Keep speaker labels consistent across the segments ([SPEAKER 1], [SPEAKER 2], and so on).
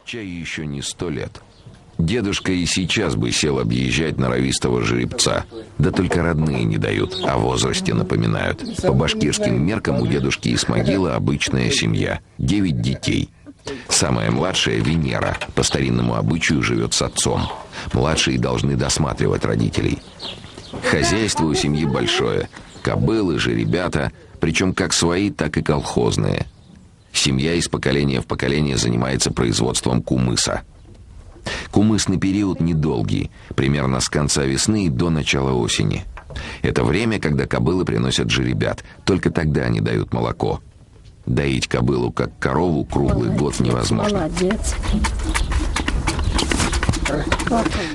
[SPEAKER 1] Чай еще не 100 лет. Дедушка и сейчас бы сел объезжать норовистого жеребца. Да только родные не дают, о возрасте напоминают. По башкирским меркам у дедушки Исмагила обычная семья. 9 детей. Самая младшая, Венера, по старинному обычаю живет с отцом. Младшие должны досматривать родителей. Хозяйство у семьи большое. Кобылы, жеребята, причем как свои, так и колхозные. Семья из поколения в поколение занимается производством кумыса. Кумысный период недолгий, примерно с конца весны до начала осени. Это время, когда кобылы приносят жеребят, только тогда они дают молоко. Доить кобылу как корову круглый год невозможно.
[SPEAKER 2] Молодец.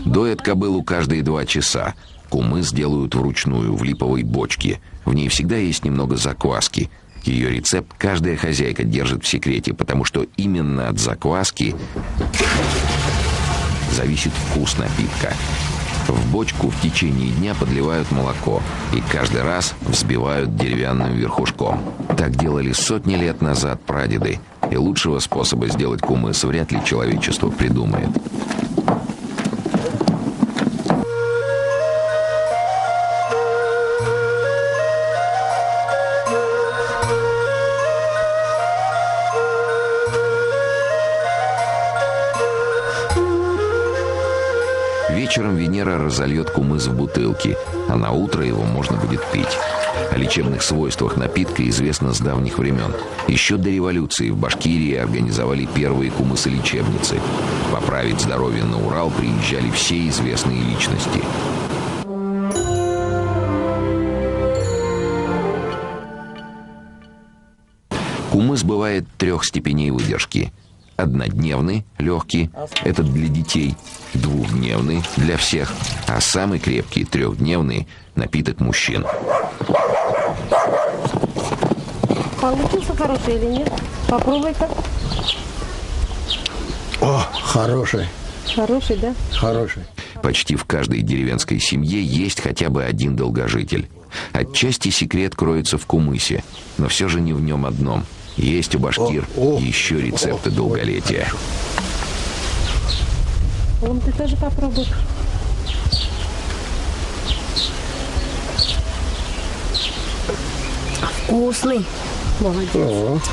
[SPEAKER 1] Доят кобылу каждые 2 часа. Кумыс делают вручную, в липовой бочке. В ней всегда есть немного закваски. Ее рецепт каждая хозяйка держит в секрете, потому что именно от закваски зависит вкус напитка. В бочку в течение дня подливают молоко и каждый раз взбивают деревянным верхушком. Так делали сотни лет назад прадеды, и лучшего способа сделать кумыс вряд ли человечество придумает. Вечером Венера разольет кумыс в бутылки, а на утро его можно будет пить. О лечебных свойствах напитка известно с давних времен. Еще до революции в Башкирии организовали первые кумысолечебницы. Поправить здоровье на Урал приезжали все известные личности. Кумыс бывает 3 степеней выдержки. Однодневный, легкий, это для детей, 2-дневный для всех, а самый крепкий, 3-дневный напиток мужчин.
[SPEAKER 2] Получился хороший или нет? Попробуй-ка.
[SPEAKER 3] О, хороший.
[SPEAKER 2] Хороший, да?
[SPEAKER 3] Хороший.
[SPEAKER 1] Почти в каждой деревенской семье есть хотя бы один долгожитель. Отчасти секрет кроется в кумысе, но все же не в нем одном. Есть у башкир еще рецепты долголетия.
[SPEAKER 2] Вон, ты тоже попробуй. Вкусный. Молодец.